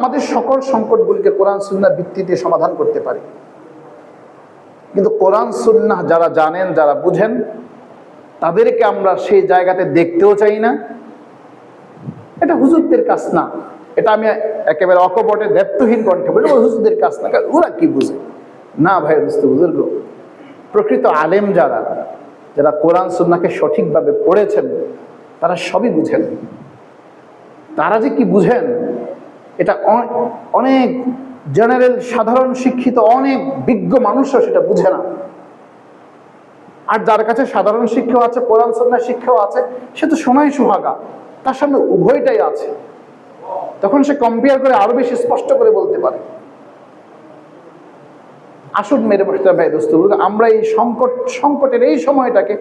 আমাদের সকল সংকটগুলিকে কোরআন সুন্নাহর ভিত্তিতে সমাধান করতে পারি, কিন্তু কোরআন সুন্নাহ যারা জানেন, যারা বুঝেন, তাদেরকে আমরা সেই জায়গাতে দেখতেও চাই না। এটা হুজুরদের কাজ না, এটা আমি একেবারে অকপটে দায়িত্বহীন কণ্ঠে বলি, হুজুরদের কাজ না, ওরা কি বুঝে না। ভাই বুজুর্গ, প্রকৃত আলেম যারা যারা কোরআন সুন্নাহকে সঠিকভাবে পড়েছেন, তারা সবই বুঝেন। তারা যে কি বুঝেন এটা অনেক জেনারেল সাধারণ শিক্ষিত অনেক বিজ্ঞ মানুষও সেটা বুঝে না। আর যার কাছে সাধারণ শিক্ষাও আছে, কোরআন সুন্নাহ শিক্ষাও আছে, সে তো সোনাই সুহাগা, তার সামনে উভয়টাই আছে। তখন সে কম্পেয়ার করে আরো বেশি স্পষ্ট করে বলতে পারে। আসুন মেরে বসতে ভাই দোস্ত, আমরা এই সংকটের এই সময়টাকে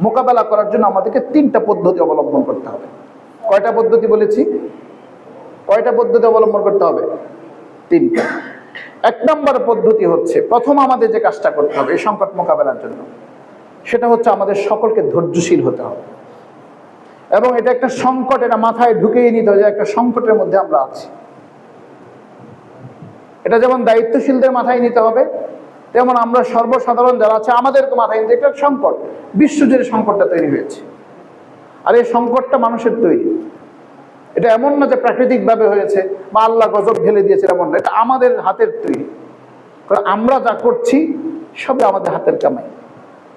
মোকাবেলা করার জন্য আমাদেরকে 3টা পদ্ধতি অবলম্বন করতে হবে। কয়টা পদ্ধতি বলেছি? কয়টা পদ্ধতি অবলম্বন করতে হবে? 3টা। 1 নম্বর পদ্ধতি হচ্ছে, প্রথম আমাদের যে কাজটা করতে হবে এই সংকট মোকাবেলার জন্য, সেটা হচ্ছে আমাদের সকলকে ধৈর্যশীল হতে হবে। এবং এটা একটা সংকট, এটা মাথায় ঢুকিয়ে নিতে হবে যে একটা সংকটের মধ্যে আমরা আছি। এটা যেমন দায়িত্বশীলদের মাথায় নিতে হবে, তেমন আমরা সর্বসাধারণ যারা আছে আমাদেরকে মাথায় নিতে। একটা সংকট, বিশ্বজুড়ে সংকটটা তৈরি হয়েছে, আর এই সংকটটা মানুষের তৈরি। এটা এমন না যে প্রাকৃতিকভাবে হয়েছে বা আল্লাহ গজব ঢেলে দিয়েছে, এমন না, এটা আমাদের হাতের তৈরি। কারণ আমরা যা করছি সবই আমাদের হাতের কামাই।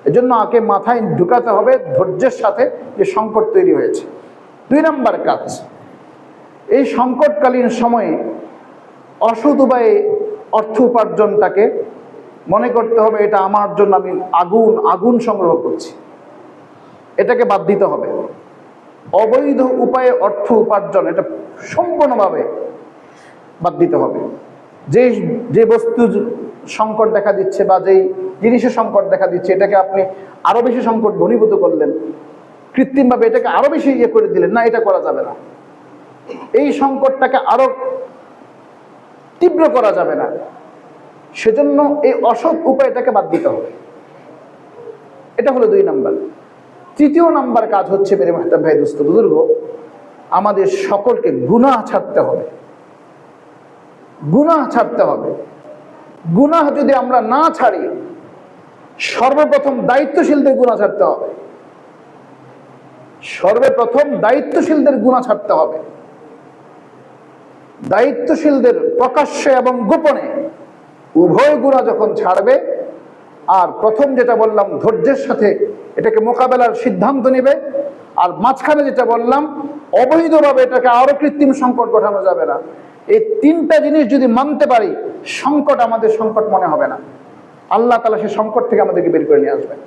এজন্য আগে মাথায় ঢুকাতে হবে ধৈর্যের সাথে যে সংকট তৈরি হয়েছে। 2 নম্বর কাজ, এই সংকটকালীন সময়ে অসৎ উপায়ে অর্থ উপার্জনটাকে মনে করতে হবে এটা আমার জন্য, আমি আগুন সংগ্রহ করছি, এটাকে বাদ দিতে হবে। অবৈধ উপায়ে অর্থ উপার্জন এটা সম্পূর্ণভাবে বাদ দিতে হবে। যে বস্তু সংকট দেখা দিচ্ছে বা যেই জিনিসের সংকট দেখা দিচ্ছে, এটাকে আপনি আরো বেশি সংকট ঘনীভূত করলেন, কৃত্রিমভাবে এটাকে আরো বেশি করে দিলেন, না, এটা করা যাবে না। এই সংকটটাকে আরো তীব্র করা যাবে না, সেজন্য এই অসৎ উপায়টাকে বাদ দিতে হবে। এটা হলো 2 নম্বর। 3 নম্বর কাজ হচ্ছে মেরে মাহতাব ভাই দোস্ত বুজুর্গ, আমাদের সকলকে গুনাহ ছাড়তে হবে। গুনাহ ছাড়তে হবে। গুনাহ যদি আমরা না ছাড়ি, সর্বপ্রথম দায়িত্বশীলদের গুনাহ ছাড়তে হবে। সর্বপ্রথম দায়িত্বশীলদের গুনাহ ছাড়তে হবে। দায়িত্বশীলদের প্রকাশ্যে এবং গোপনে উভয় গুনাহ যখন ছাড়বে, আর প্রথম যেটা বললাম ধৈর্যের সাথে এটাকে মোকাবেলার সিদ্ধান্ত নেবে, আর মাঝখানে যেটা বললাম অবৈধভাবে এটাকে আরো কৃত্রিম সংকট ঘটানো যাবে না, এই 3টা জিনিস যদি মানতে পারি, সংকট আমাদের সংকট মনে হবে না। আল্লাহ তাআলা সেই সংকট থেকে আমাদেরকে বের করে নিয়ে আসবেন।